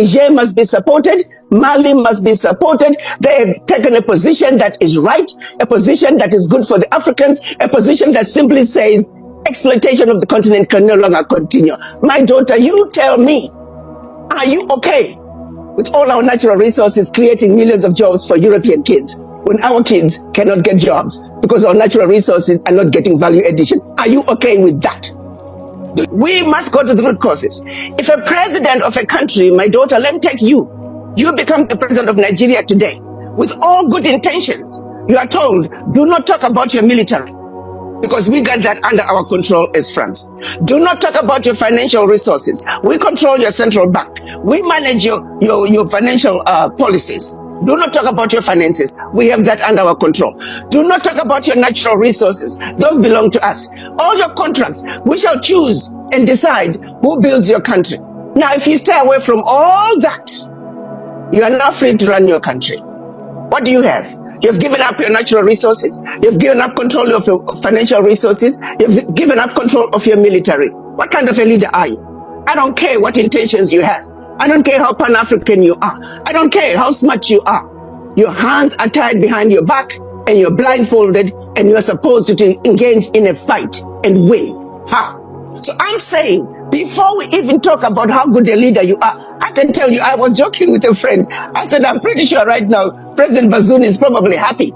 Niger must be supported, Mali must be supported. They have taken a position that is right, a position that is good for the Africans, a position that simply says exploitation of the continent can no longer continue. My daughter, you tell me, are you okay with all our natural resources creating millions of jobs for European kids when our kids cannot get jobs because our natural resources are not getting value addition? Are you okay with that? We must go to the root causes. If a president of a country, my daughter, let me take you, you become the president of Nigeria today with all good intentions. You are told, do not talk about your military because we got that under our control as France. Do not talk about your financial resources. We control your central bank. We manage your financial policies. Do not talk about your finances. We have that under our control. Do not talk about your natural resources. Those belong to us. All your contracts, we shall choose and decide who builds your country. Now, if you stay away from all that, you are now free to run your country. What do you have? You've given up your natural resources. You've given up control of your financial resources. You've given up control of your military. What kind of a leader are you? I don't care what intentions you have. I don't care how Pan-African you are. I don't care how smart you are. Your hands are tied behind your back and you're blindfolded and you're supposed to engage in a fight and win. How? So I'm saying, before we even talk about how good a leader you are, I can tell you, I was joking with a friend. I said, I'm pretty sure right now, President Bazoum is probably happy.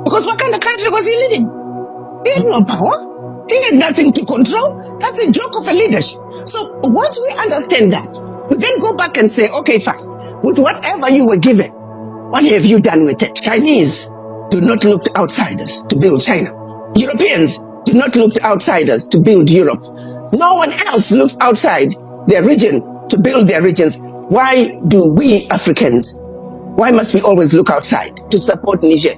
Because what kind of country was he leading? He had no power. He had nothing to control. That's a joke of a leadership. So once we understand that, we then go back and say, okay, fine. With whatever you were given, what have you done with it? Chinese do not look to outsiders to build China. Europeans do not look to outsiders to build Europe. No one else looks outside their region to build their regions. Why do we Africans, why must we always look outside to support Niger?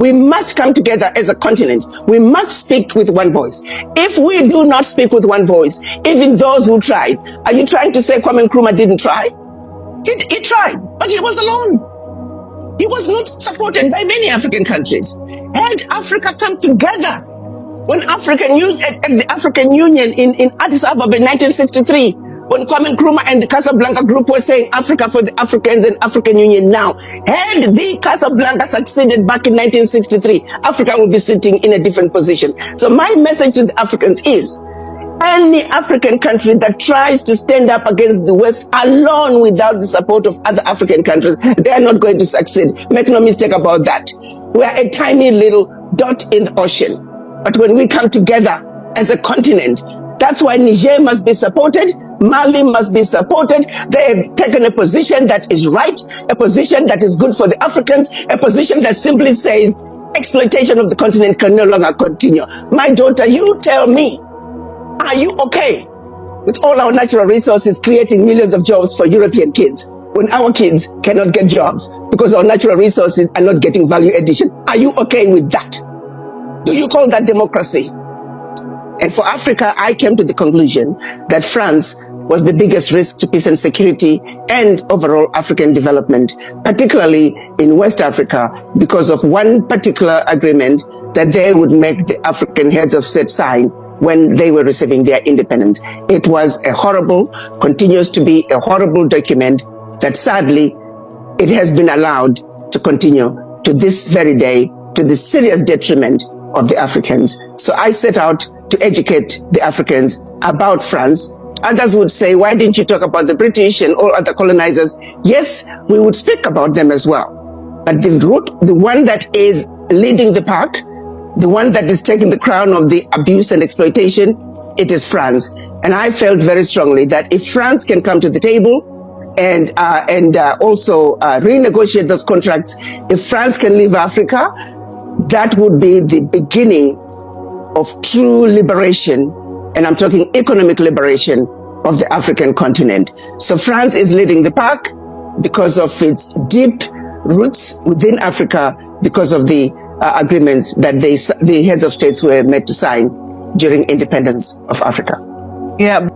We must come together as a continent. We must speak with one voice. If we do not speak with one voice, even those who tried, are you trying to say Kwame Nkrumah didn't try? He tried, but he was alone. He was not supported by many African countries. Had Africa come together, when the African Union in Addis Ababa in 1963, when Kwame Nkrumah and the Casablanca group were saying Africa for the Africans and African Union now, had the Casablanca succeeded back in 1963, Africa would be sitting in a different position. So my message to the Africans is, any African country that tries to stand up against the West alone without the support of other African countries, they are not going to succeed. Make no mistake about that. We are a tiny little dot in the ocean. But when we come together as a continent, that's why Niger must be supported, Mali must be supported. They have taken a position that is right, a position that is good for the Africans, a position that simply says exploitation of the continent can no longer continue. My daughter, you tell me, are you okay with all our natural resources creating millions of jobs for European kids when our kids cannot get jobs because our natural resources are not getting value addition? Are you okay with that? Do you call that democracy? And for Africa, I came to the conclusion that France was the biggest risk to peace and security and overall African development, particularly in West Africa, because of one particular agreement that they would make the African heads of state sign when they were receiving their independence. It was a horrible, continues to be a horrible document that sadly, it has been allowed to continue to this very day, to the serious detriment of the Africans. So I set out to educate the Africans about France. Others would say, why didn't you talk about the British and all other colonizers? Yes, we would speak about them as well. But the one that is leading the pack, the one that is taking the crown of the abuse and exploitation, it is France. And I felt very strongly that if France can come to the table and also renegotiate those contracts, if France can leave Africa, that would be the beginning of true liberation, and I'm talking economic liberation of the African continent. So France is leading the pack because of its deep roots within Africa, because of the agreements that the heads of states were made to sign during independence of Africa. Yeah.